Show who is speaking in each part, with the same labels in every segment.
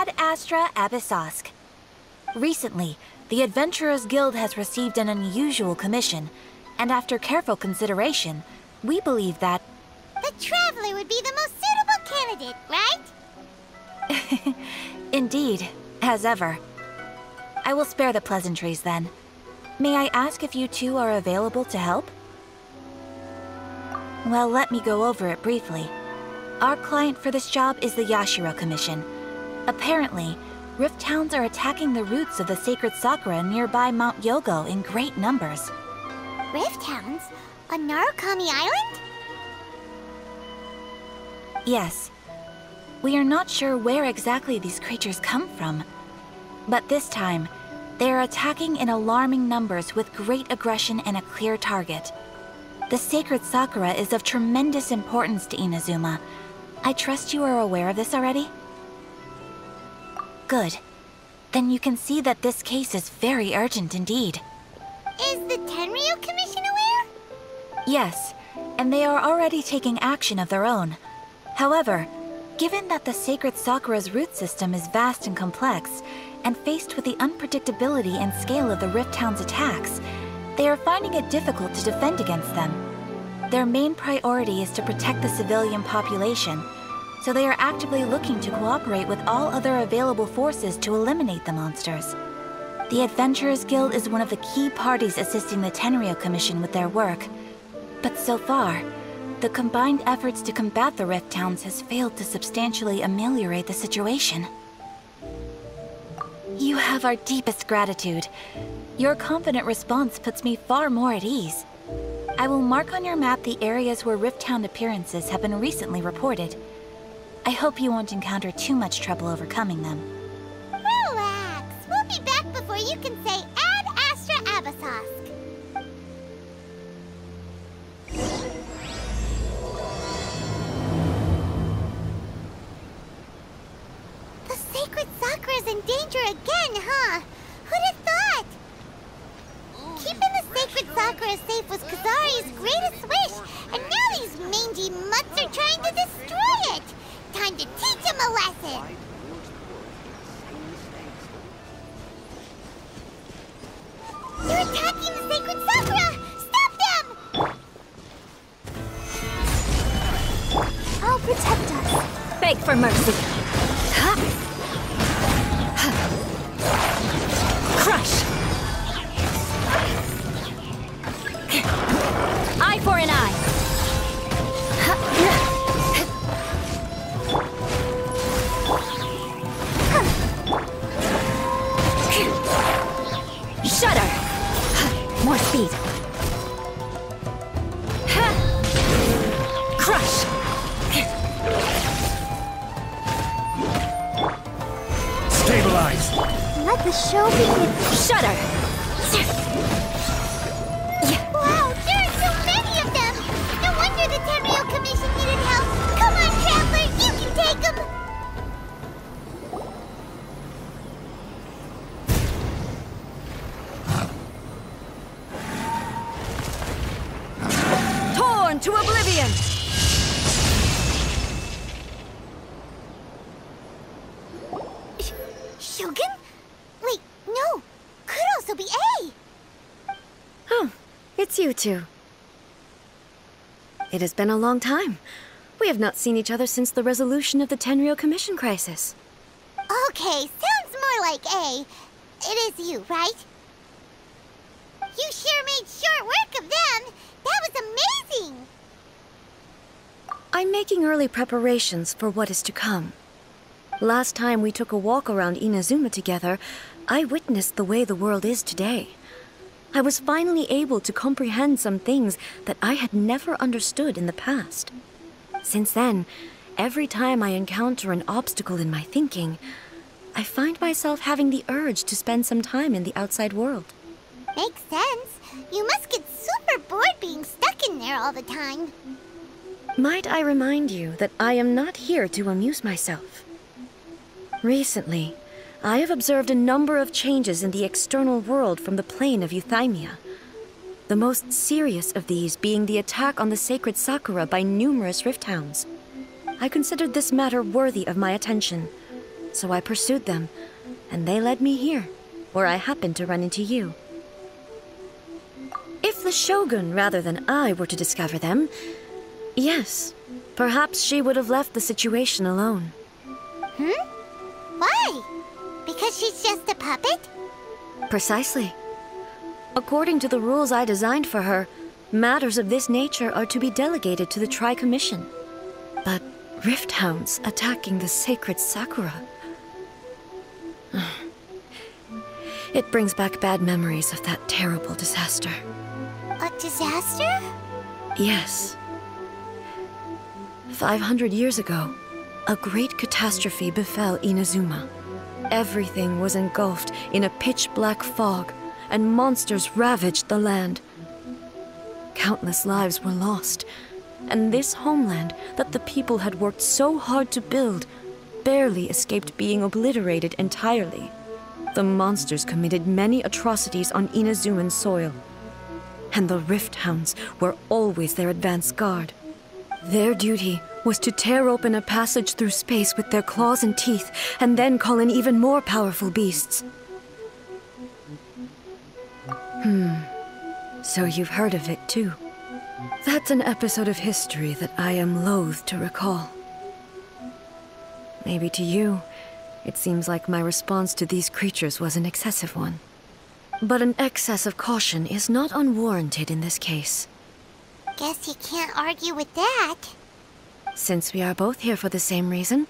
Speaker 1: Ad Astra Abyssosk. Recently, the Adventurers Guild has received an unusual commission, and after careful consideration, we believe that...
Speaker 2: The Traveler would be the most suitable candidate, right?
Speaker 1: Indeed, as ever. I will spare the pleasantries then. May I ask if you two are available to help? Well, let me go over it briefly. Our client for this job is the Yashiro Commission. Apparently, Rift Hounds are attacking the roots of the sacred sakura nearby Mount Yogo in great numbers.
Speaker 2: Rift Hounds? On Narukami Island?
Speaker 1: Yes. We are not sure where exactly these creatures come from. But this time, they are attacking in alarming numbers with great aggression and a clear target. The sacred sakura is of tremendous importance to Inazuma. I trust you are aware of this already? Good. Then you can see that this case is very urgent indeed.
Speaker 2: Is the Tenryu Commission aware?
Speaker 1: Yes, and they are already taking action of their own. However, given that the sacred sakura's root system is vast and complex, and faced with the unpredictability and scale of the Rift Hound's attacks, they are finding it difficult to defend against them. Their main priority is to protect the civilian population, so they are actively looking to cooperate with all other available forces to eliminate the monsters. The Adventurers Guild is one of the key parties assisting the Tenryu Commission with their work, but so far, the combined efforts to combat the Rift Hounds has failed to substantially ameliorate the situation. You have our deepest gratitude. Your confident response puts me far more at ease. I will mark on your map the areas where Rift Hound appearances have been recently reported. I hope you won't encounter too much trouble overcoming them.
Speaker 2: Relax. We'll be back before you can say Ad Astra Abyssosk. The sacred sakura's in danger again, huh? Who'd have thought? Keeping the sacred sakura safe was Kazari's greatest wish, and now these mangy mutts are trying to destroy it! Time to teach him a lesson! They're attacking the sacred sakura! Stop them!
Speaker 3: I'll protect us.
Speaker 1: Beg for mercy. Crush! Eye for an eye. Shudder! More speed. Crush!
Speaker 4: Stabilize!
Speaker 3: Let the show begin.
Speaker 1: Shudder!
Speaker 2: Wow, there are so many of them! No wonder the Tenryu Commission needed help! Come on, Traveler, you can take them!
Speaker 1: Torn to oblivion!
Speaker 2: Shogun? Wait, no! Could also be A!
Speaker 5: Oh, it's you two. It has been a long time. We have not seen each other since the resolution of the Tenryu Commission crisis.
Speaker 2: Okay, sounds more like A. It is you, right? You sure made short work of them! That was amazing!
Speaker 5: I'm making early preparations for what is to come. Last time we took a walk around Inazuma together, I witnessed the way the world is today. I was finally able to comprehend some things that I had never understood in the past. Since then, every time I encounter an obstacle in my thinking, I find myself having the urge to spend some time in the outside world.
Speaker 2: Makes sense. You must get super bored being stuck in there all the time.
Speaker 5: Might I remind you that I am not here to amuse myself. Recently, I have observed a number of changes in the external world from the plane of Euthymia. The most serious of these being the attack on the sacred sakura by numerous Rift Hounds. I considered this matter worthy of my attention. so I pursued them, and they led me here, where I happened to run into you. If the Shogun, rather than I, were to discover them, yes, perhaps she would have left the situation alone.
Speaker 2: Why? Because she's just a puppet?
Speaker 5: Precisely. According to the rules I designed for her, matters of this nature are to be delegated to the Tri-Commission. But Rift Hounds attacking the sacred Sakura... It brings back bad memories of that terrible disaster.
Speaker 2: A disaster?
Speaker 5: Yes. 500 years ago, a great catastrophe befell Inazuma. Everything was engulfed in a pitch-black fog, and monsters ravaged the land. Countless lives were lost, and this homeland that the people had worked so hard to build barely escaped being obliterated entirely. The monsters committed many atrocities on Inazuman soil, and the Rift Hounds were always their advance guard. Their duty was to tear open a passage through space with their claws and teeth, and then call in even more powerful beasts. So you've heard of it too. That's an episode of history that I am loath to recall. Maybe to you, it seems like my response to these creatures was an excessive one. But an excess of caution is not unwarranted in this case.
Speaker 2: Guess you can't argue with that.
Speaker 5: Since we are both here for the same reason,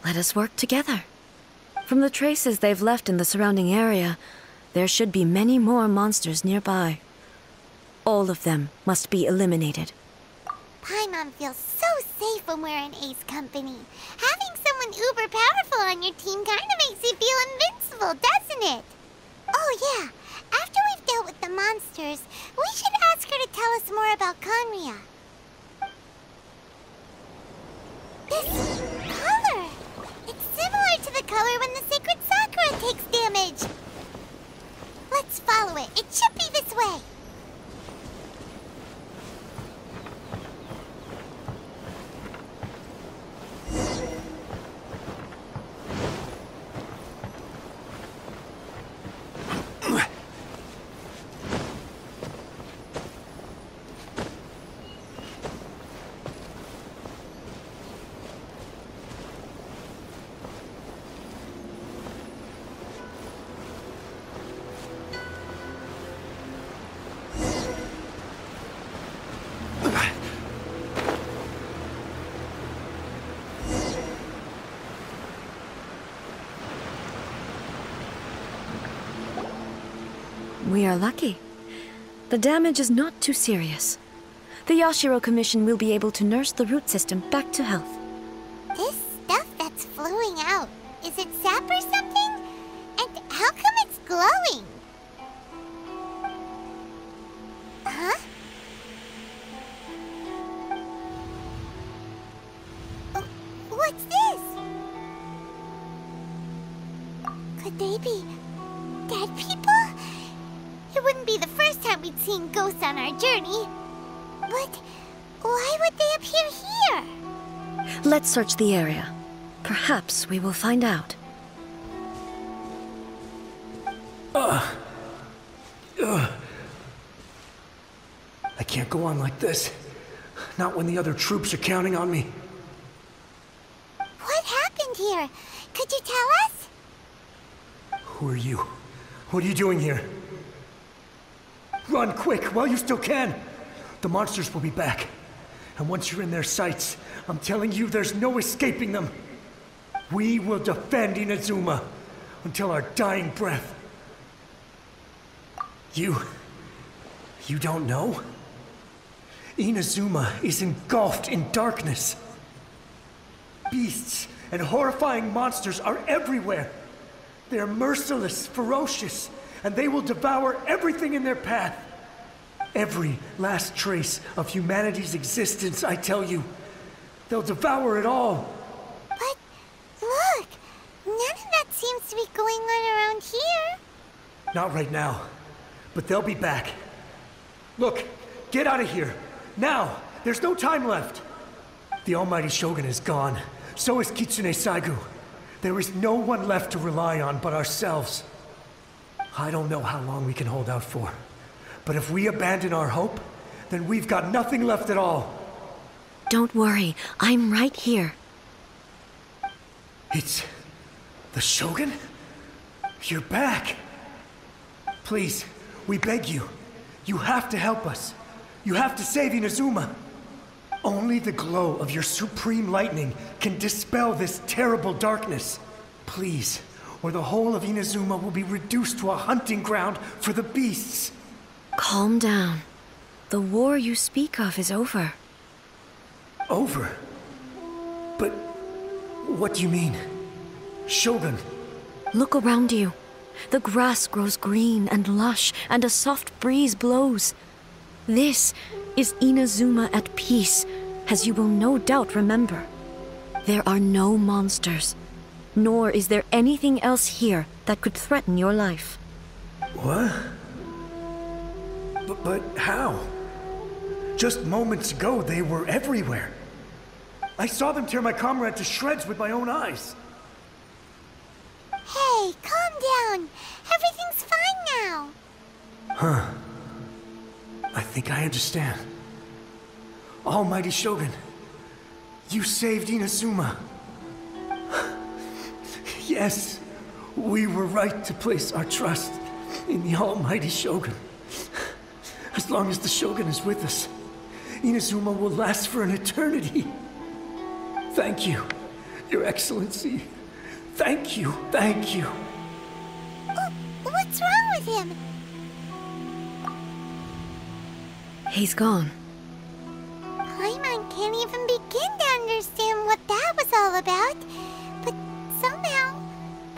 Speaker 5: let us work together. From the traces they've left in the surrounding area, there should be many more monsters nearby. All of them must be eliminated.
Speaker 2: Paimon feels so safe when we're in Ace Company. Having someone uber powerful on your team kind of makes you feel invincible, doesn't it? Oh yeah, after we've dealt with the monsters, we should ask her to tell us more about Conria. This color! It's similar to the color when the sacred Sakura takes damage. Let's follow it. It should be this way.
Speaker 5: We are lucky. The damage is not too serious. The Yashiro Commission will be able to nurse the root system back to health.
Speaker 2: This stuff that's flowing out, is it sap or something? And how come it's glowing? Huh? What's this? Could they be dead people? It wouldn't be the first time we'd seen ghosts on our journey. But why would they appear here?
Speaker 5: Let's search the area. Perhaps we will find out.
Speaker 4: I can't go on like this. Not when the other troops are counting on me.
Speaker 2: What happened here? Could you tell us?
Speaker 4: Who are you? What are you doing here? Run quick while you still can! The monsters will be back. And once you're in their sights, I'm telling you there's no escaping them. We will defend Inazuma until our dying breath. You don't know? Inazuma is engulfed in darkness. Beasts and horrifying monsters are everywhere. They're merciless, ferocious, and they will devour everything in their path. Every last trace of humanity's existence, I tell you. They'll devour it all.
Speaker 2: But look, none of that seems to be going on around here.
Speaker 4: Not right now, but they'll be back. Look, get out of here. Now! There's no time left. The almighty Shogun is gone. So is Kitsune Saigu. There is no one left to rely on but ourselves. I don't know how long we can hold out for, but if we abandon our hope, then we've got nothing left at all.
Speaker 5: Don't worry, I'm right here.
Speaker 4: It's the Shogun? You're back. Please, we beg you. You have to help us. You have to save Inazuma. Only the glow of your supreme lightning can dispel this terrible darkness. Please, or the whole of Inazuma will be reduced to a hunting ground for the beasts.
Speaker 5: Calm down. The war you speak of is over.
Speaker 4: Over? But what do you mean? Shogun?
Speaker 5: Look around you. The grass grows green and lush, and a soft breeze blows. This is Inazuma at peace, as you will no doubt remember. There are no monsters, nor is there anything else here that could threaten your life.
Speaker 4: What? But how? Just moments ago, they were everywhere. I saw them tear my comrade to shreds with my own eyes.
Speaker 2: Hey, calm down. Everything's fine now.
Speaker 4: Huh. I think I understand. Almighty Shogun, you saved Inazuma. Yes, we were right to place our trust in the Almighty Shogun. As long as the Shogun is with us, Inazuma will last for an eternity. Thank you, Your Excellency. Thank you, thank you.
Speaker 2: What's wrong with him?
Speaker 5: He's gone.
Speaker 2: Paimon can't even begin to understand what that was all about. But somehow,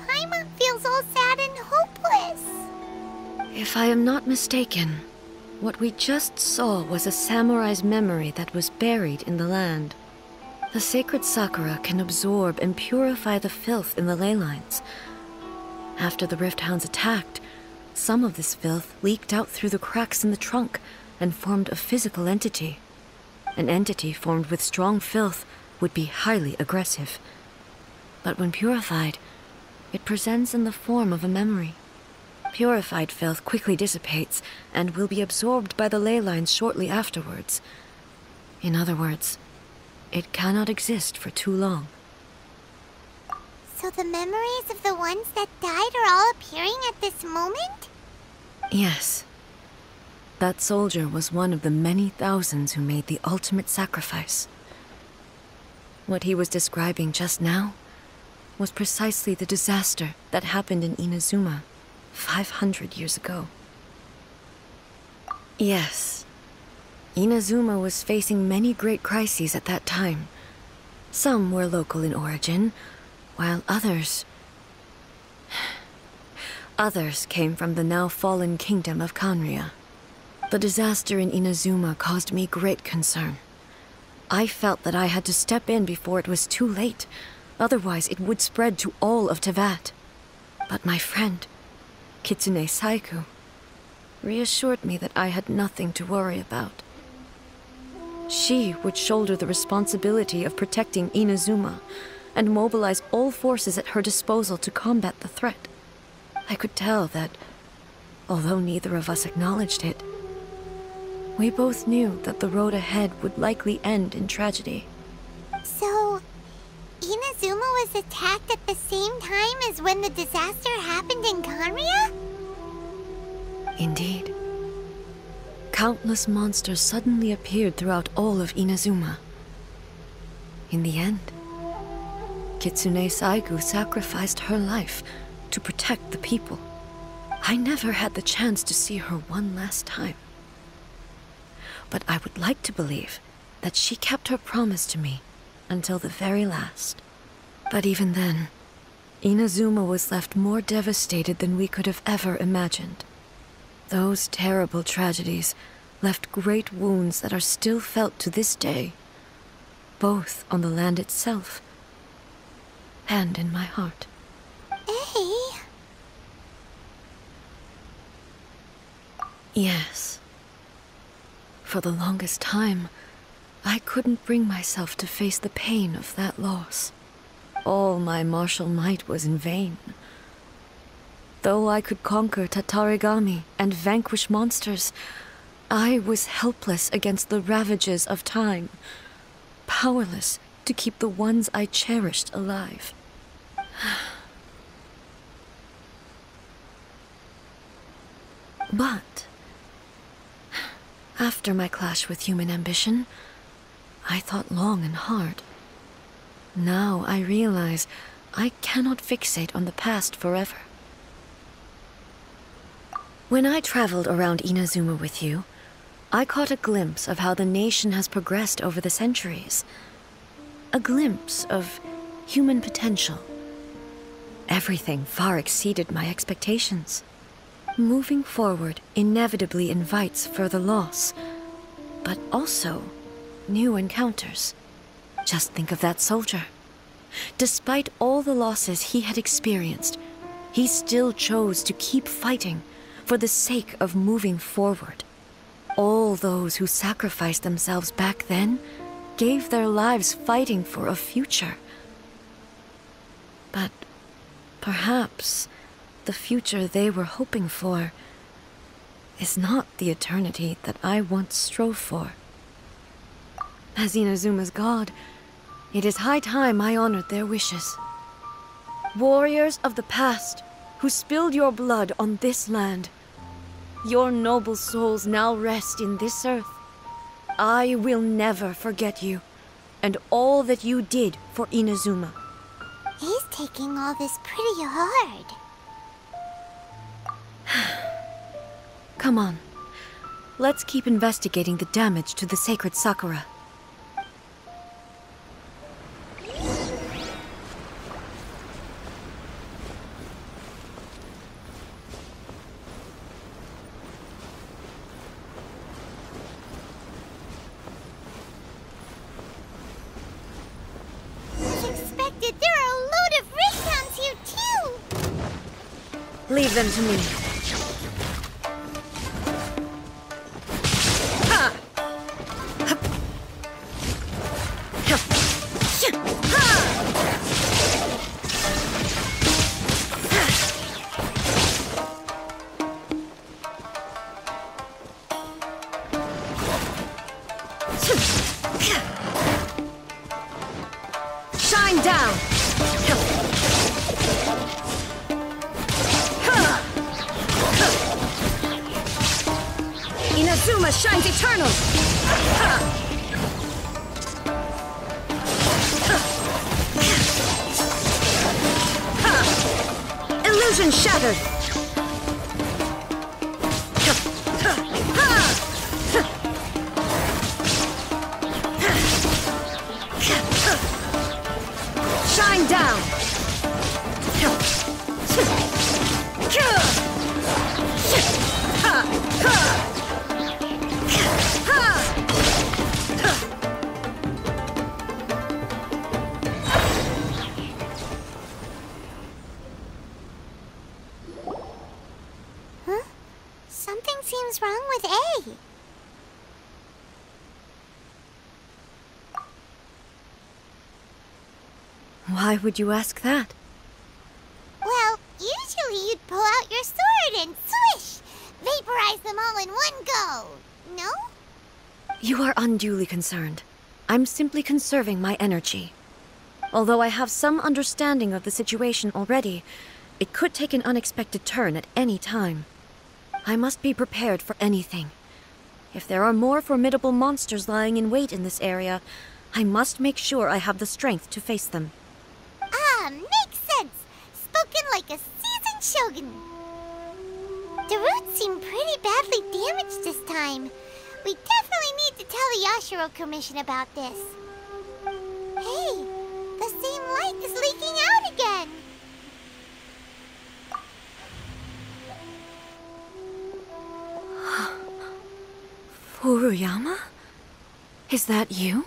Speaker 2: Paimon feels all sad and hopeless.
Speaker 5: If I am not mistaken, what we just saw was a samurai's memory that was buried in the land. The sacred sakura can absorb and purify the filth in the ley lines. After the Rift Hounds attacked, some of this filth leaked out through the cracks in the trunk and formed a physical entity. An entity formed with strong filth would be highly aggressive. But when purified, it presents in the form of a memory. Purified filth quickly dissipates and will be absorbed by the ley lines shortly afterwards. In other words, it cannot exist for too long.
Speaker 2: So the memories of the ones that died are all appearing at this moment?
Speaker 5: Yes. That soldier was one of the many thousands who made the ultimate sacrifice. What he was describing just now was precisely the disaster that happened in Inazuma 500 years ago. Yes. Inazuma was facing many great crises at that time. Some were local in origin, while others came from the now fallen kingdom of Kanria. The disaster in Inazuma caused me great concern. I felt that I had to step in before it was too late, otherwise it would spread to all of Teyvat. But my friend, Kitsune Saiku, reassured me that I had nothing to worry about. She would shoulder the responsibility of protecting Inazuma and mobilize all forces at her disposal to combat the threat. I could tell that, although neither of us acknowledged it, we both knew that the road ahead would likely end in tragedy.
Speaker 2: So, Inazuma was attacked at the same time as when the disaster happened in Kanria?
Speaker 5: Indeed. Countless monsters suddenly appeared throughout all of Inazuma. In the end, Kitsune Saigu sacrificed her life to protect the people. I never had the chance to see her one last time. But I would like to believe that she kept her promise to me until the very last. But even then, Inazuma was left more devastated than we could have ever imagined. Those terrible tragedies left great wounds that are still felt to this day, both on the land itself and in my heart.
Speaker 2: Hey?
Speaker 5: Yes. For the longest time, I couldn't bring myself to face the pain of that loss. all my martial might was in vain. Though I could conquer Tatarigami and vanquish monsters, I was helpless against the ravages of time, powerless to keep the ones I cherished alive. But after my clash with human ambition, I thought long and hard. Now I realize I cannot fixate on the past forever. When I traveled around Inazuma with you, I caught a glimpse of how the nation has progressed over the centuries. A glimpse of human potential. Everything far exceeded my expectations. Moving forward inevitably invites further loss, but also new encounters. Just think of that soldier. Despite all the losses he had experienced, he still chose to keep fighting for the sake of moving forward. All those who sacrificed themselves back then gave their lives fighting for a future. But perhaps the future they were hoping for is not the eternity that I once strove for. As Inazuma's god, it is high time I honored their wishes. Warriors of the past, who spilled your blood on this land, your noble souls now rest in this earth. I will never forget you, and all that you did for Inazuma.
Speaker 2: He's taking all this pretty hard.
Speaker 5: Come on. Let's keep investigating the damage to the sacred Sakura. Leave them to me. Shine down! Inazuma shines eternal! Illusion shattered! Shine down!
Speaker 2: Huh? Something seems wrong with A.
Speaker 5: Why would you ask that?
Speaker 2: Well, usually you'd pull out your sword and swish! Vaporize them all in one go! No?
Speaker 5: You are unduly concerned. I'm simply conserving my energy. Although I have some understanding of the situation already, it could take an unexpected turn at any time. I must be prepared for anything. If there are more formidable monsters lying in wait in this area, I must make sure I have the strength to face them.
Speaker 2: Ah, makes sense! Spoken like a seasoned shogun. The roots seem pretty badly damaged this time. We definitely need to tell the Yashiro Commission about this. Hey, the same light is leaking out again.
Speaker 5: Furuyama? Is that you?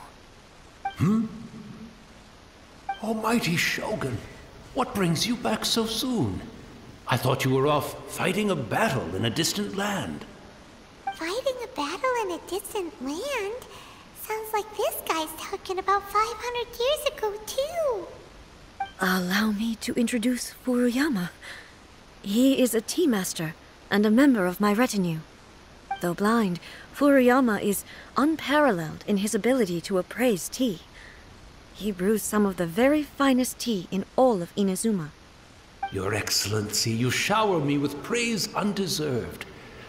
Speaker 6: Almighty Shogun, what brings you back so soon? I thought you were off fighting a battle in a distant land.
Speaker 2: Fighting a battle in a distant land? Sounds like this guy's talking about 500 years ago, too.
Speaker 5: Allow me to introduce Furuyama. He is a tea master and a member of my retinue. Though blind, Furuyama is unparalleled in his ability to appraise tea. He brews some of the very finest tea in all of Inazuma.
Speaker 6: Your Excellency, you shower me with praise undeserved.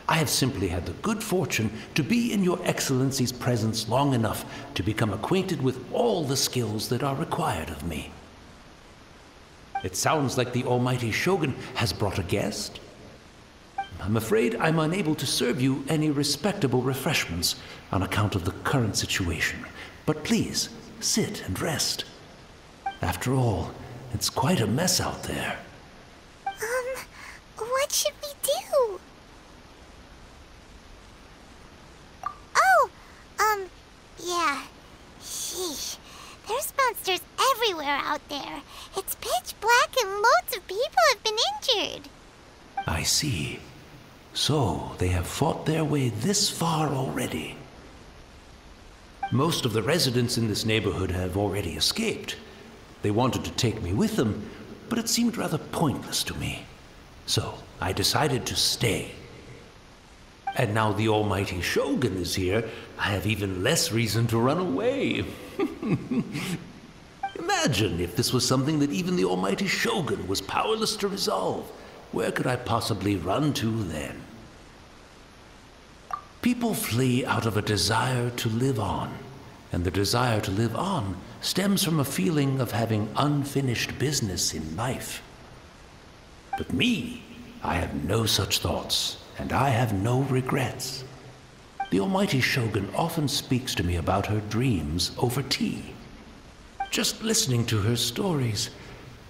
Speaker 6: I have simply had the good fortune to be in Your Excellency's presence long enough to become acquainted with all the skills that are required of me. It sounds like the almighty Shogun has brought a guest. I'm afraid I'm unable to serve you any respectable refreshments on account of the current situation. But please, sit and rest. After all, it's quite a mess out there.
Speaker 2: What should we do? Yeah. Sheesh. There's monsters everywhere out there. It's pitch black and loads of people have been injured.
Speaker 6: I see. So, they have fought their way this far already. Most of the residents in this neighborhood have already escaped. They wanted to take me with them, but it seemed rather pointless to me. So, I decided to stay. And now the almighty Shogun is here, I have even less reason to run away. Imagine if this was something that even the almighty Shogun was powerless to resolve. Where could I possibly run to then? People flee out of a desire to live on, and the desire to live on stems from a feeling of having unfinished business in life. But me, I have no such thoughts, and I have no regrets. The almighty Shogun often speaks to me about her dreams over tea. Just listening to her stories,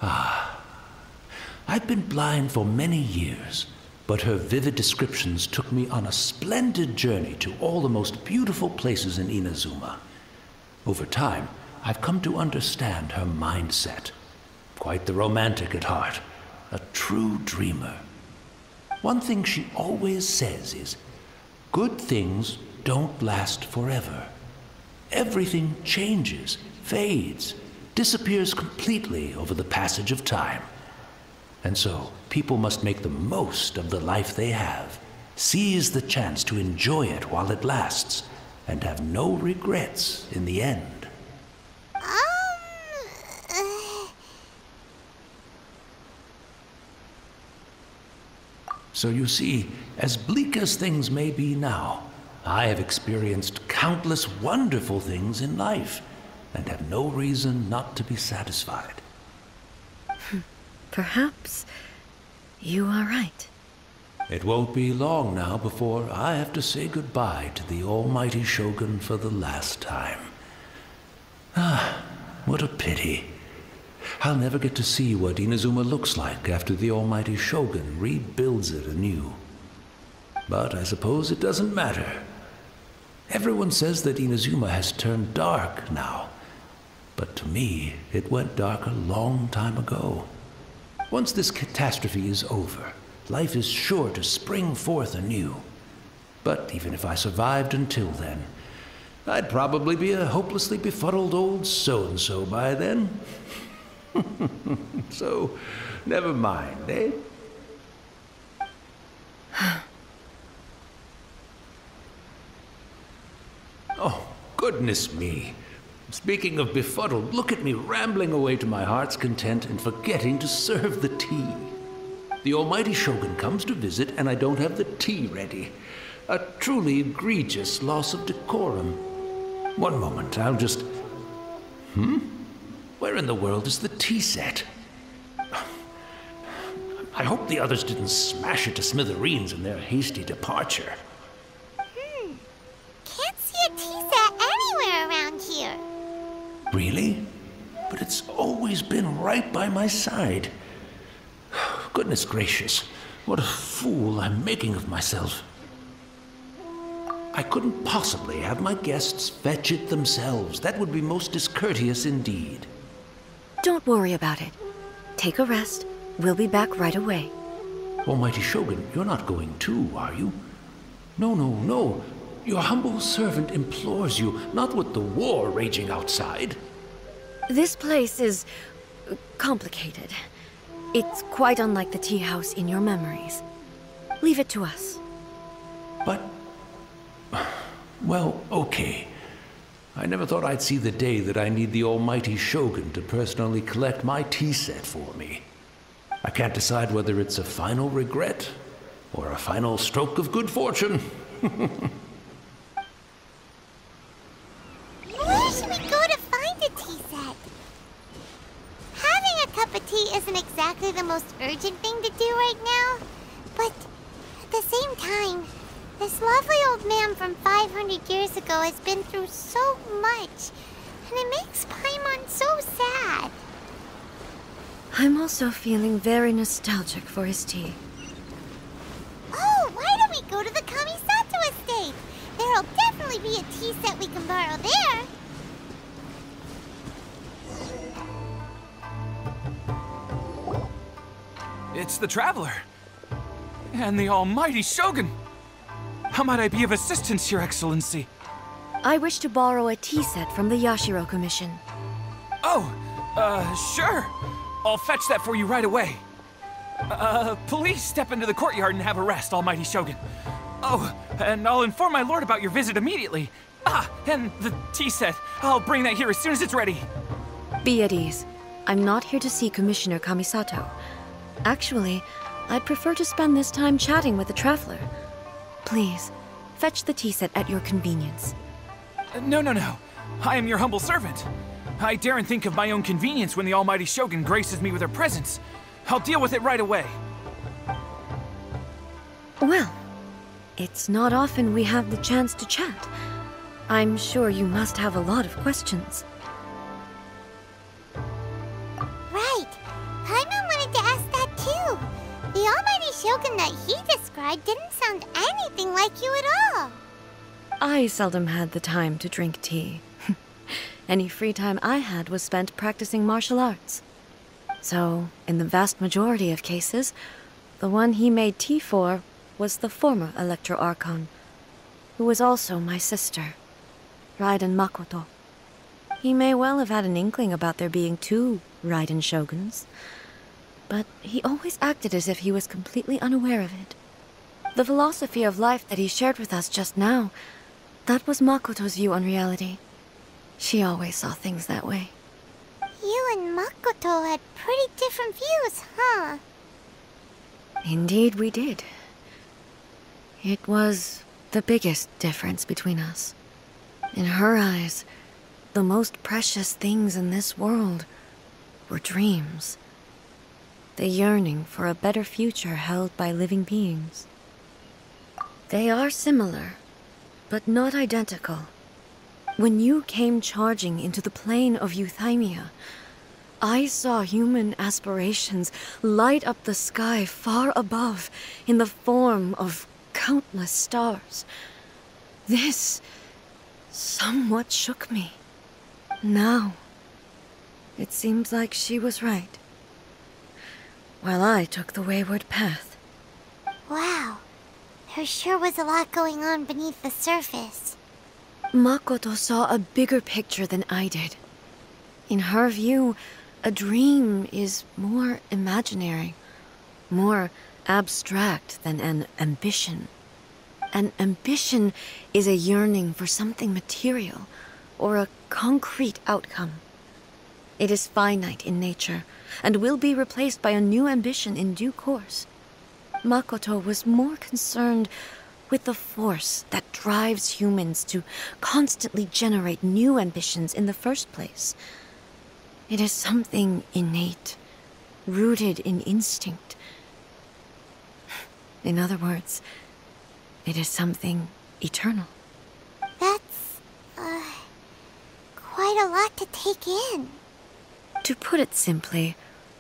Speaker 6: I've been blind for many years, but her vivid descriptions took me on a splendid journey to all the most beautiful places in Inazuma. Over time, I've come to understand her mindset. Quite the romantic at heart, a true dreamer. One thing she always says is, good things don't last forever. Everything changes, fades, disappears completely over the passage of time. And so, people must make the most of the life they have, seize the chance to enjoy it while it lasts, and have no regrets in the end. So you see, as bleak as things may be now, I have experienced countless wonderful things in life, and have no reason not to be satisfied.
Speaker 5: Perhaps you are right.
Speaker 6: It won't be long now before I have to say goodbye to the almighty Shogun for the last time. What a pity. I'll never get to see what Inazuma looks like after the almighty Shogun rebuilds it anew. But I suppose it doesn't matter. Everyone says that Inazuma has turned dark now. But to me, it went dark a long time ago. Once this catastrophe is over, life is sure to spring forth anew. But even if I survived until then, I'd probably be a hopelessly befuddled old so-and-so by then. So, never mind, eh? Oh, goodness me. Speaking of befuddled, look at me rambling away to my heart's content and forgetting to serve the tea. The almighty Shogun comes to visit and I don't have the tea ready. A truly egregious loss of decorum. One moment, I'll just... Where in the world is the tea set? I hope the others didn't smash it to smithereens in their hasty departure.
Speaker 2: Can't see a tea set anywhere around here.
Speaker 6: Really? But it's always been right by my side. Goodness gracious, what a fool I'm making of myself. I couldn't possibly have my guests fetch it themselves. That would be most discourteous indeed.
Speaker 5: Don't worry about it. Take a rest. We'll be back right away.
Speaker 6: Almighty Shogun, you're not going too, are you? No. Your humble servant implores you, not with the war raging outside.
Speaker 5: This place is complicated. It's quite unlike the tea house in your memories. Leave it to us.
Speaker 6: But... well, okay. I never thought I'd see the day that I need the almighty Shogun to personally collect my tea set for me. I can't decide whether it's a final regret or a final stroke of good fortune.
Speaker 2: Where should we go to find a tea set? Having a cup of tea isn't exactly the most urgent thing to do right now, but at the same time, this lovely old man from 500 years ago has been through so much, and it makes Paimon so sad.
Speaker 5: I'm also feeling very nostalgic for his tea.
Speaker 2: Oh, why don't we go to the Kamisato estate? There'll definitely be a tea set we can borrow there.
Speaker 7: It's the Traveler. And the almighty Shogun. How might I be of assistance, Your Excellency?
Speaker 5: I wish to borrow a tea set from the Yashiro Commission.
Speaker 7: Oh, sure. I'll fetch that for you right away. Please step into the courtyard and have a rest, almighty Shogun. Oh, and I'll inform my lord about your visit immediately. Ah, and the tea set. I'll bring that here as soon as it's ready.
Speaker 5: Be at ease. I'm not here to see Commissioner Kamisato. Actually, I'd prefer to spend this time chatting with the Traveler. Please, fetch the tea set at your convenience.
Speaker 7: No. I am your humble servant. I daren't think of my own convenience when the almighty Shogun graces me with her presence. I'll deal with it right away.
Speaker 5: Well, it's not often we have the chance to chat. I'm sure you must have a lot of questions.
Speaker 2: Right. Paimon wanted to ask that too. The almighty Shogun that he described didn't sound anything like you at all.
Speaker 5: I seldom had the time to drink tea. Any free time I had was spent practicing martial arts. So, in the vast majority of cases, the one he made tea for was the former Electro Archon, who was also my sister, Raiden Makoto. He may well have had an inkling about there being two Raiden Shoguns, but he always acted as if he was completely unaware of it. The philosophy of life that he shared with us just now, that was Makoto's view on reality. She always saw things that way.
Speaker 2: You and Makoto had pretty different views, huh?
Speaker 5: Indeed we did. It was the biggest difference between us. In her eyes, the most precious things in this world were dreams. The yearning for a better future held by living beings. They are similar, but not identical. When you came charging into the plane of Euthymia, I saw human aspirations light up the sky far above in the form of countless stars. This somewhat shook me. Now, it seems like she was right, while I took the wayward path.
Speaker 2: Wow. There sure was a lot going on beneath the surface.
Speaker 5: Makoto saw a bigger picture than I did. In her view, a dream is more imaginary, more abstract than an ambition. An ambition is a yearning for something material, or a concrete outcome. It is finite in nature, and will be replaced by a new ambition in due course. Makoto was more concerned with the force that drives humans to constantly generate new ambitions in the first place. It is something innate, rooted in instinct. In other words, it is something eternal.
Speaker 2: That's, quite a lot to take in.
Speaker 5: To put it simply,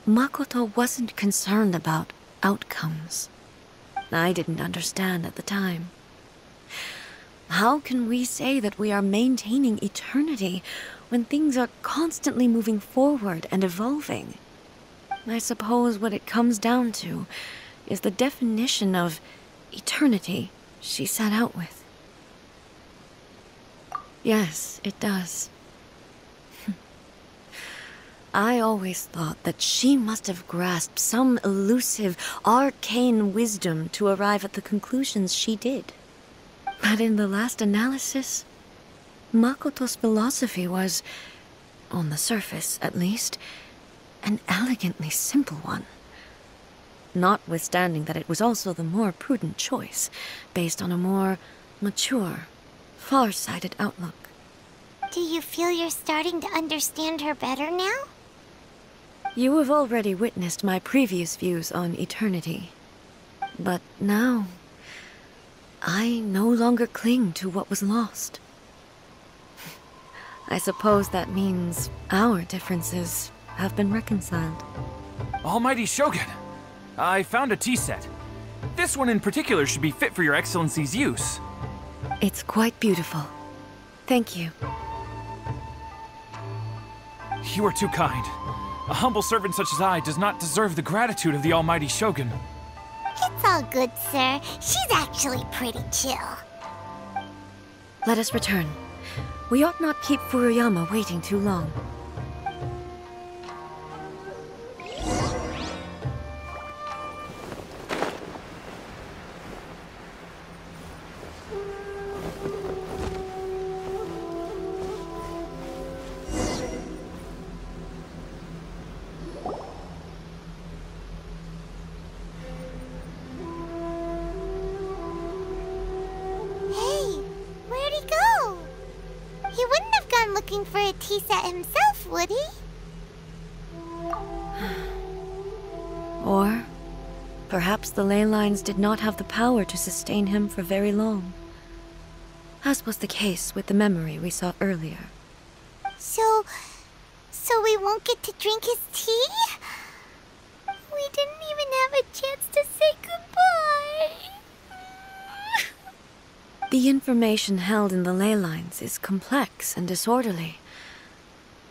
Speaker 5: Makoto wasn't concerned about outcomes. I didn't understand at the time. How can we say that we are maintaining eternity when things are constantly moving forward and evolving? I suppose what it comes down to is the definition of eternity she set out with. Yes, it does. I always thought that she must have grasped some elusive, arcane wisdom to arrive at the conclusions she did. But in the last analysis, Makoto's philosophy was, on the surface at least, an elegantly simple one. Notwithstanding that it was also the more prudent choice, based on a more mature, far-sighted outlook.
Speaker 2: Do you feel you're starting to understand her better now?
Speaker 5: You have already witnessed my previous views on eternity. But now, I no longer cling to what was lost. I suppose that means our differences have been reconciled.
Speaker 7: Almighty Shogun, I found a tea set. This one in particular should be fit for your Excellency's use.
Speaker 5: It's quite beautiful. Thank you.
Speaker 7: You are too kind. A humble servant such as I does not deserve the gratitude of the Almighty Shogun.
Speaker 2: It's all good, sir. She's actually pretty chill.
Speaker 5: Let us return. We ought not keep Furuyama waiting too long.
Speaker 2: Looking for a tea set himself, would he?
Speaker 5: Or perhaps the ley lines did not have the power to sustain him for very long, as was the case with the memory we saw earlier.
Speaker 2: So we won't get to drink his tea? We didn't even have a chance to say goodbye.
Speaker 5: The information held in the ley lines is complex and disorderly.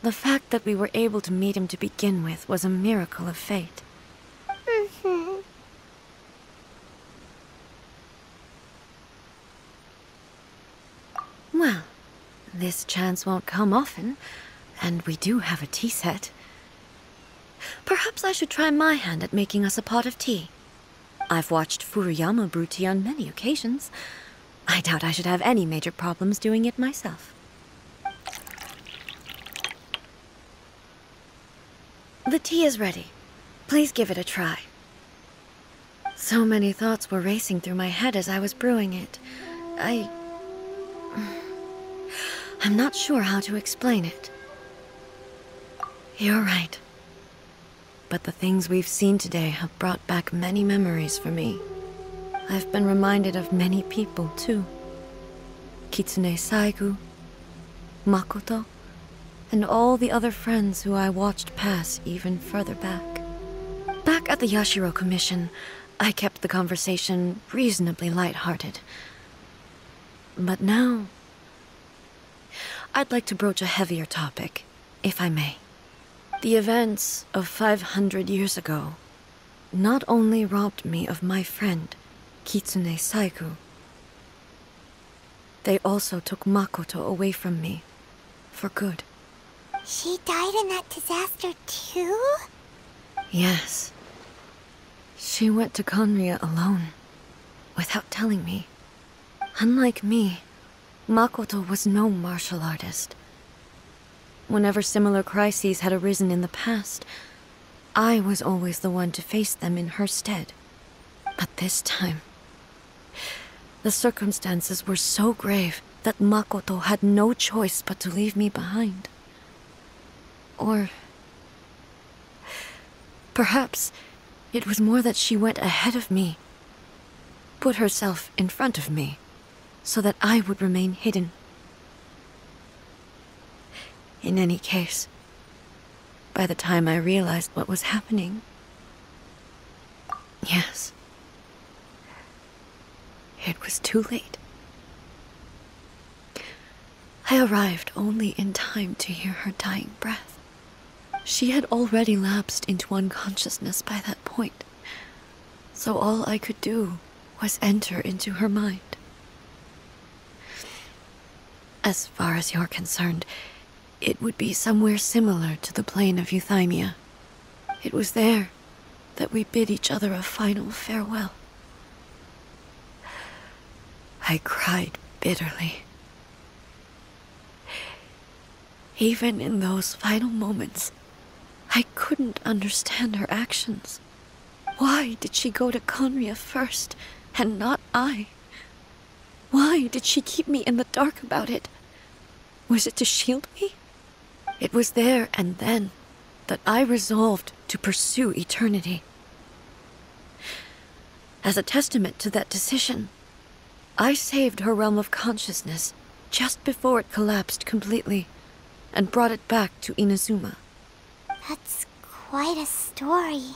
Speaker 5: The fact that we were able to meet him to begin with was a miracle of fate. Well, this chance won't come often, and we do have a tea set. Perhaps I should try my hand at making us a pot of tea. I've watched Furuyama brew tea on many occasions. I doubt I should have any major problems doing it myself. The tea is ready. Please give it a try. So many thoughts were racing through my head as I was brewing it. I'm not sure how to explain it. You're right. But the things we've seen today have brought back many memories for me. I've been reminded of many people, too. Kitsune Saigu, Makoto, and all the other friends who I watched pass even further back. Back at the Yashiro Commission, I kept the conversation reasonably lighthearted. But now, I'd like to broach a heavier topic, if I may. The events of 500 years ago not only robbed me of my friend, Kitsune Saigu, they also took Makoto away from me, for good.
Speaker 2: She died in that disaster too?
Speaker 5: Yes. She went to Conria alone, without telling me. Unlike me, Makoto was no martial artist. Whenever similar crises had arisen in the past, I was always the one to face them in her stead. But this time, the circumstances were so grave that Makoto had no choice but to leave me behind. Or perhaps it was more that she went ahead of me, put herself in front of me, so that I would remain hidden. In any case, by the time I realized what was happening, yes, it was too late. I arrived only in time to hear her dying breath. She had already lapsed into unconsciousness by that point, so all I could do was enter into her mind. As far as you're concerned, it would be somewhere similar to the plain of Euthymia. It was there that we bid each other a final farewell. I cried bitterly. Even in those final moments, I couldn't understand her actions. Why did she go to Conria first, and not I? Why did she keep me in the dark about it? Was it to shield me? It was there and then that I resolved to pursue eternity. As a testament to that decision, I saved her realm of consciousness just before it collapsed completely, and brought it back to Inazuma.
Speaker 2: That's quite a story.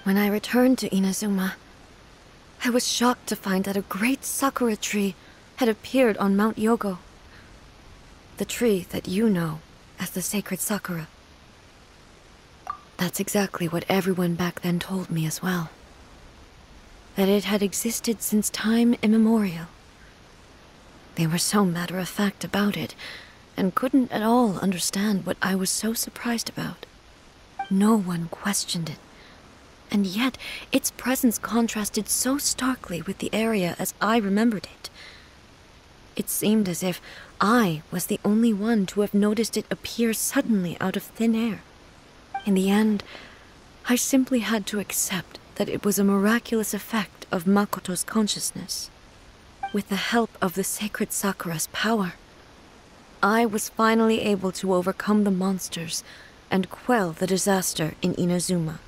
Speaker 5: When I returned to Inazuma, I was shocked to find that a great sakura tree had appeared on Mount Yogo. The tree that you know as the sacred sakura. That's exactly what everyone back then told me as well. That it had existed since time immemorial. They were so matter-of-fact about it, and couldn't at all understand what I was so surprised about. No one questioned it, and yet its presence contrasted so starkly with the area as I remembered it. It seemed as if I was the only one to have noticed it appear suddenly out of thin air. In the end, I simply had to accept that it was a miraculous effect of Makoto's consciousness. With the help of the sacred Sakura's power, I was finally able to overcome the monsters and quell the disaster in Inazuma.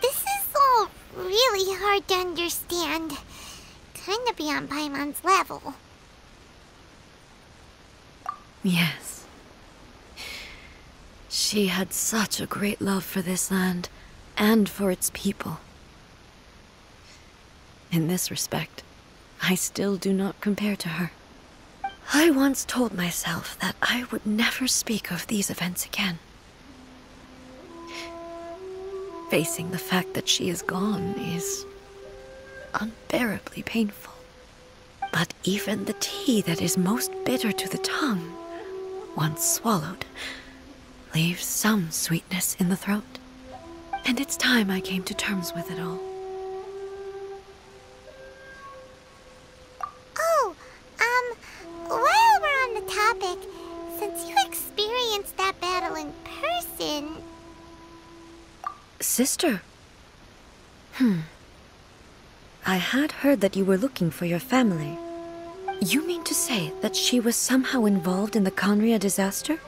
Speaker 2: This is all really hard to understand. Kinda beyond Paimon's level.
Speaker 5: Yes. She had such a great love for this land, and for its people. In this respect, I still do not compare to her. I once told myself that I would never speak of these events again. Facing the fact that she is gone is unbearably painful. But even the tea that is most bitter to the tongue, once swallowed, leaves some sweetness in the throat. And it's time I came to terms with it all.
Speaker 2: While we're on the topic, since you experienced that battle in person...
Speaker 5: Sister? I had heard that you were looking for your family. You mean to say that she was somehow involved in the Conria disaster?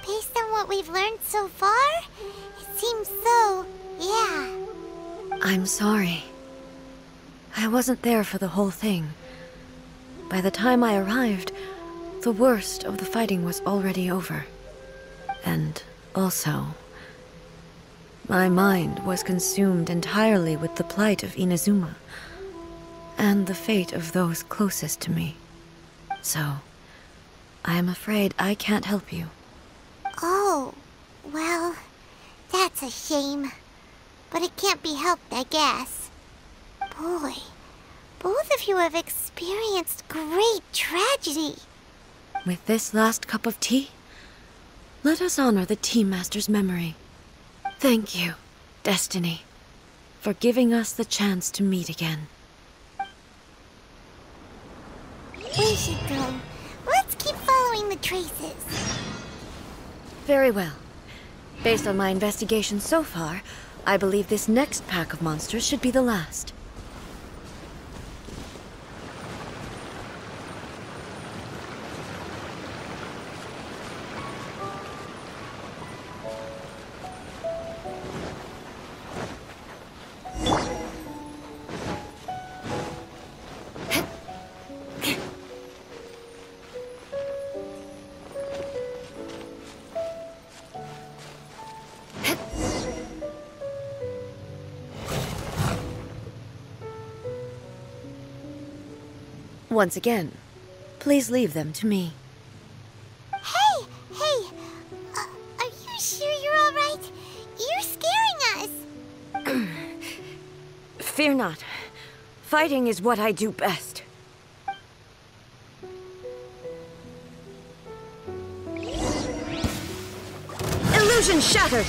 Speaker 2: Based on what we've learned so far, it seems so, yeah.
Speaker 5: I'm sorry. I wasn't there for the whole thing. By the time I arrived, the worst of the fighting was already over. And also, my mind was consumed entirely with the plight of Inazuma, and the fate of those closest to me. So, I am afraid I can't help you.
Speaker 2: Oh, well, that's a shame. But it can't be helped, I guess. Boy, both of you have experienced great tragedy.
Speaker 5: With this last cup of tea, let us honor the Tea Master's memory. Thank you, Destiny, for giving us the chance to meet again.
Speaker 2: We should go. Let's keep following the traces.
Speaker 5: Very well. Based on my investigation so far, I believe this next pack of monsters should be the last. Once again, please leave them to me.
Speaker 2: Hey! Are you sure you're all right? You're scaring us!
Speaker 5: Fear not. Fighting is what I do best. Illusion shattered!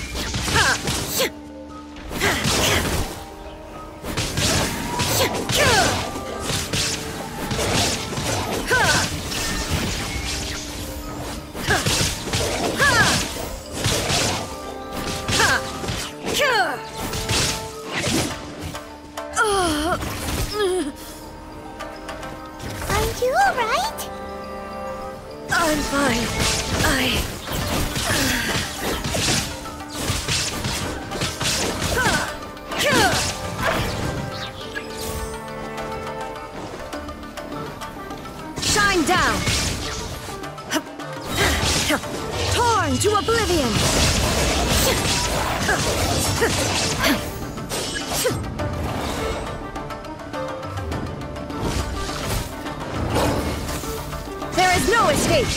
Speaker 2: Aren't you alright?
Speaker 5: I'm fine. Shine down! Torn to oblivion! There is no escape!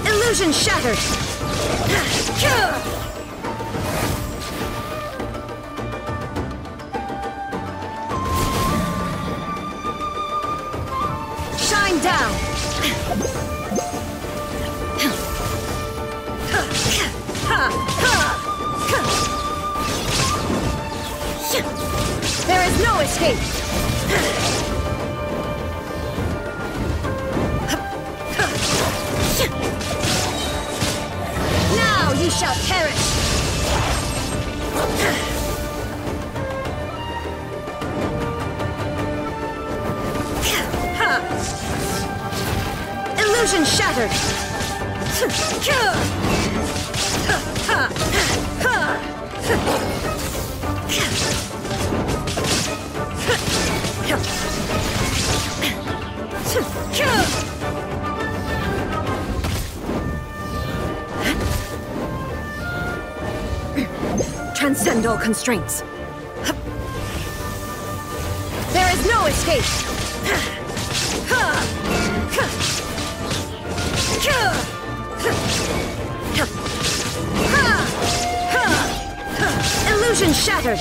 Speaker 5: Illusion shattered! Shine down! There is no escape! Now ye shall perish! Illusion shattered! Transcend all constraints. There is no escape! Illusion shattered!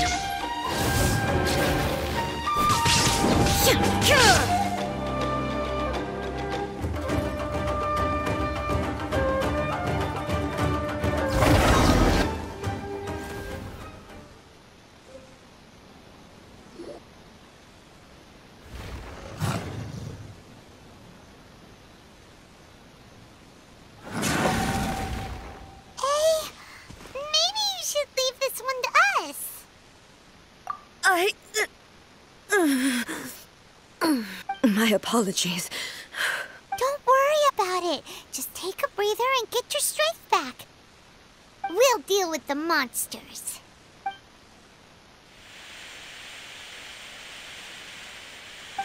Speaker 5: My apologies.
Speaker 2: Don't worry about it. Just take a breather and get your strength back. We'll deal with the monsters.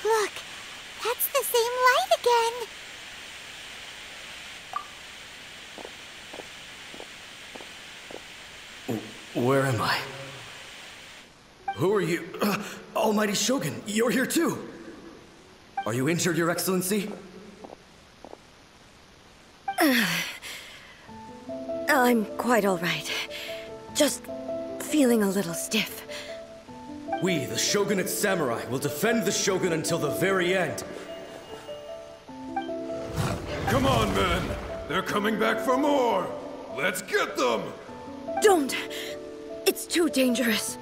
Speaker 2: Look, that's the same light again.
Speaker 8: Where am I? Who are you? Almighty Shogun, you're here too! Are you injured, Your Excellency?
Speaker 5: I'm quite all right. Just feeling a little stiff.
Speaker 8: We, the Shogunate Samurai, will defend the Shogun until the very end.
Speaker 9: Come on, men! They're coming back for more! Let's get them!
Speaker 5: Don't! It's too dangerous.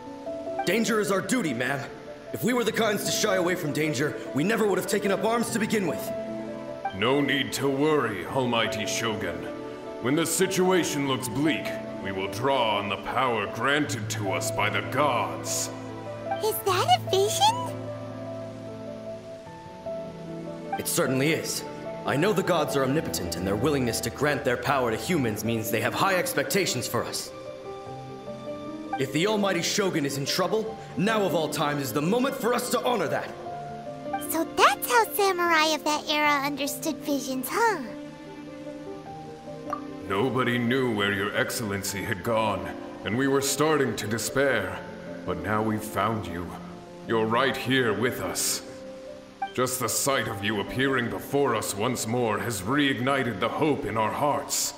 Speaker 8: Danger is our duty, ma'am. If we were the kinds to shy away from danger, we never would have taken up arms to begin with.
Speaker 9: No need to worry, Almighty Shogun. When the situation looks bleak, we will draw on the power granted to us by the gods.
Speaker 2: Is that a vision?
Speaker 8: It certainly is. I know the gods are omnipotent, and their willingness to grant their power to humans means they have high expectations for us. If the Almighty Shogun is in trouble, now of all times is the moment for us to honor that.
Speaker 2: So that's how samurai of that era understood visions, huh?
Speaker 9: Nobody knew where Your Excellency had gone, and we were starting to despair. But now we've found you. You're right here with us. Just the sight of you appearing before us once more has reignited the hope in our hearts.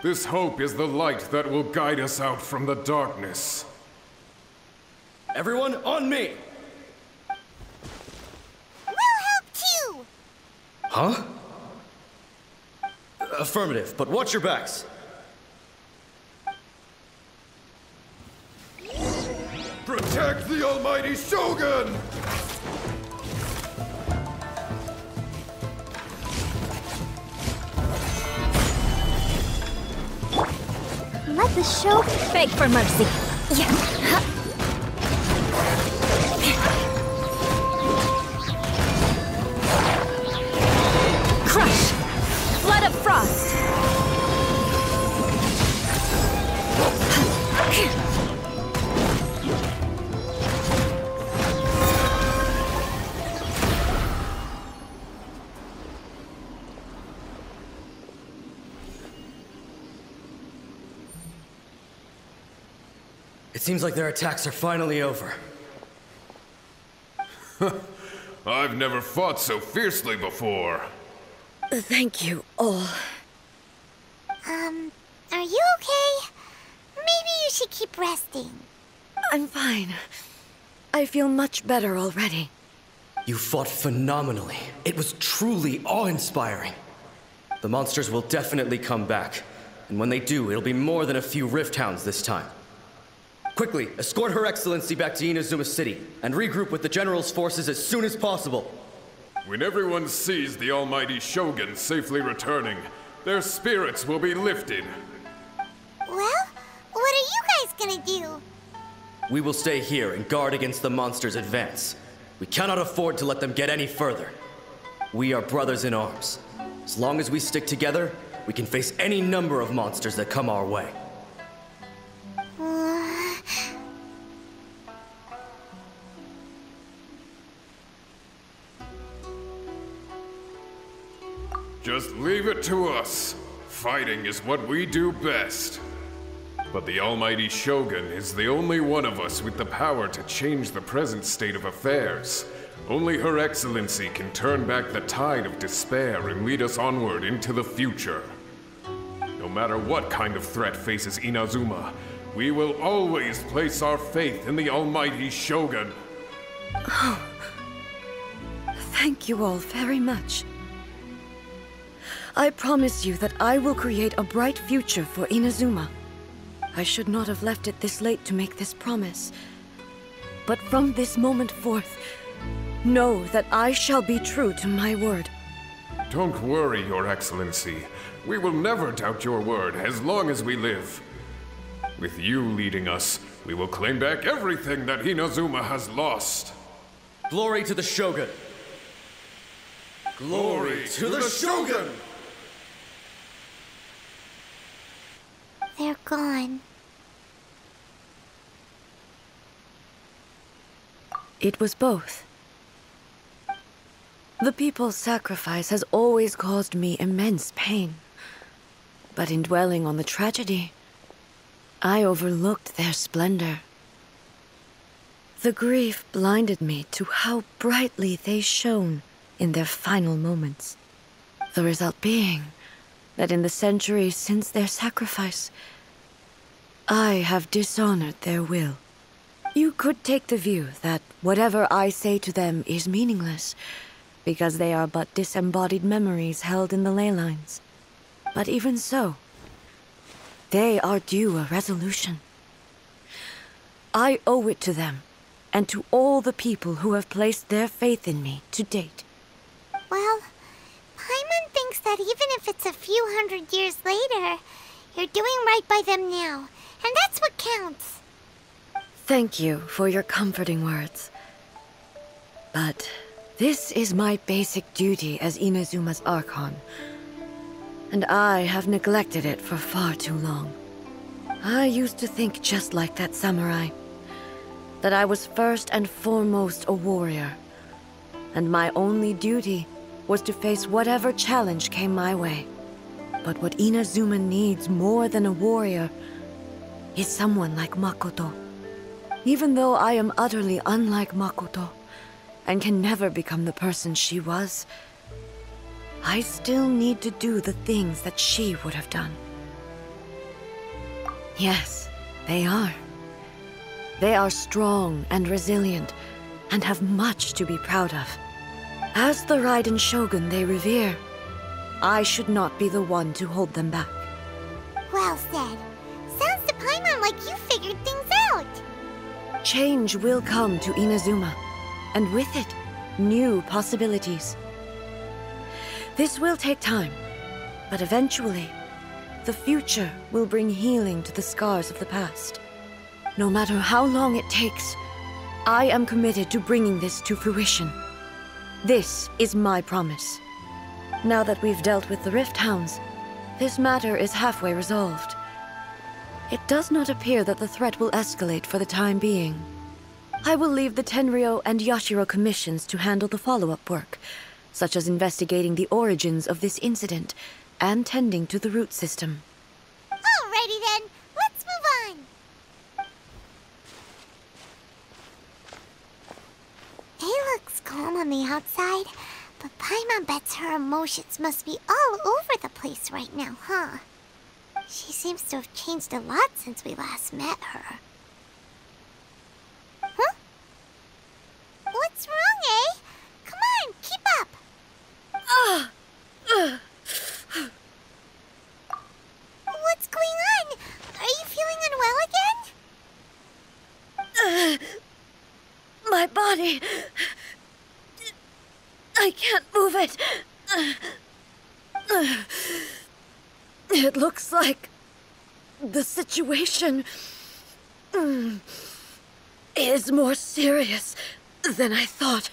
Speaker 9: This hope is the light that will guide us out from the darkness.
Speaker 8: Everyone, on me! Huh? Affirmative, but watch your backs.
Speaker 9: Protect the almighty Shogun!
Speaker 3: Let the show
Speaker 1: Beg for mercy. Yeah. Crush! Flood of frost!
Speaker 8: It seems like their attacks are finally over.
Speaker 9: I've never fought so fiercely before.
Speaker 5: Thank you all.
Speaker 2: Are you okay? Maybe you should keep resting.
Speaker 5: I'm fine. I feel much better already.
Speaker 8: You fought phenomenally. It was truly awe-inspiring. The monsters will definitely come back. And when they do, it'll be more than a few Rift Hounds this time. Quickly, escort Her Excellency back to Inazuma City, and regroup with the General's forces as soon as possible.
Speaker 9: When everyone sees the almighty Shogun safely returning, their spirits will be lifted.
Speaker 2: Well, what are you guys gonna do?
Speaker 8: We will stay here and guard against the monsters' advance. We cannot afford to let them get any further. We are brothers in arms. As long as we stick together, we can face any number of monsters that come our way.
Speaker 9: Just leave it to us. Fighting is what we do best. But the almighty Shogun is the only one of us with the power to change the present state of affairs. Only Her Excellency can turn back the tide of despair and lead us onward into the future. No matter what kind of threat faces Inazuma, we will always place our faith in the almighty Shogun.
Speaker 5: Oh. Thank you all very much. I promise you that I will create a bright future for Inazuma. I should not have left it this late to make this promise. But from this moment forth, know that I shall be true to my word.
Speaker 9: Don't worry, Your Excellency. We will never doubt your word as long as we live. With you leading us, we will claim back everything that Inazuma has lost.
Speaker 8: Glory to the Shogun!
Speaker 9: Glory to the Shogun!
Speaker 2: They're gone.
Speaker 5: It was both. The people's sacrifice has always caused me immense pain. But in dwelling on the tragedy, I overlooked their splendor. The grief blinded me to how brightly they shone in their final moments. The result being that in the centuries since their sacrifice, I have dishonored their will. You could take the view that whatever I say to them is meaningless, because they are but disembodied memories held in the ley lines. But even so, they are due a resolution. I owe it to them, and to all the people who have placed their faith in me to date.
Speaker 2: Well, Paimon thinks that even if it's a few hundred years later, you're doing right by them now, and that's what counts.
Speaker 5: Thank you for your comforting words. But this is my basic duty as Inazuma's Archon, and I have neglected it for far too long. I used to think just like that samurai, that I was first and foremost a warrior, and my only duty was to face whatever challenge came my way. But what Inazuma needs more than a warrior is someone like Makoto. Even though I am utterly unlike Makoto, and can never become the person she was, I still need to do the things that she would have done. Yes, they are. They are strong and resilient, and have much to be proud of. As the Raiden Shogun they revere, I should not be the one to hold them back.
Speaker 2: Well said. Sounds to Paimon like you figured things out.
Speaker 5: Change will come to Inazuma, and with it, new possibilities. This will take time, but eventually, the future will bring healing to the scars of the past. No matter how long it takes, I am committed to bringing this to fruition. This is my promise. Now that we've dealt with the Rift Hounds, this matter is halfway resolved. It does not appear that the threat will escalate for the time being. I will leave the Tenryo and Yashiro commissions to handle the follow-up work, such as investigating the origins of this incident and tending to the root system.
Speaker 2: Alrighty then, let's move on. It looks calm on the outside, but Paimon bets her emotions must be all over the place right now, huh? She seems to have changed a lot since we last met her. Huh? What's wrong, eh? Come on, keep up! What's going on? Are you feeling unwell again?
Speaker 5: My body... I can't move it. It looks like the situation is more serious than I thought.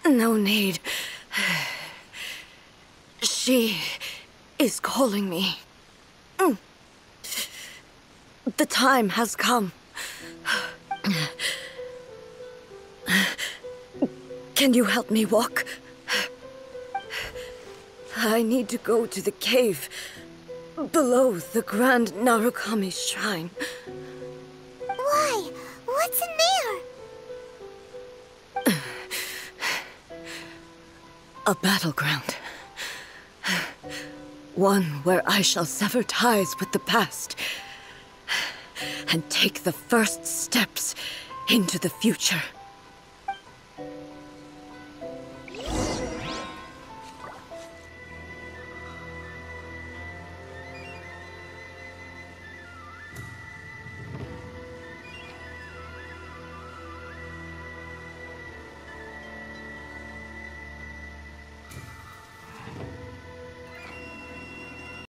Speaker 5: No need. She is calling me. The time has come. Can you help me walk? I need to go to the cave below the Grand Narukami Shrine.
Speaker 2: Why? What's in there?
Speaker 5: A battleground. One where I shall sever ties with the past and take the first steps into the future.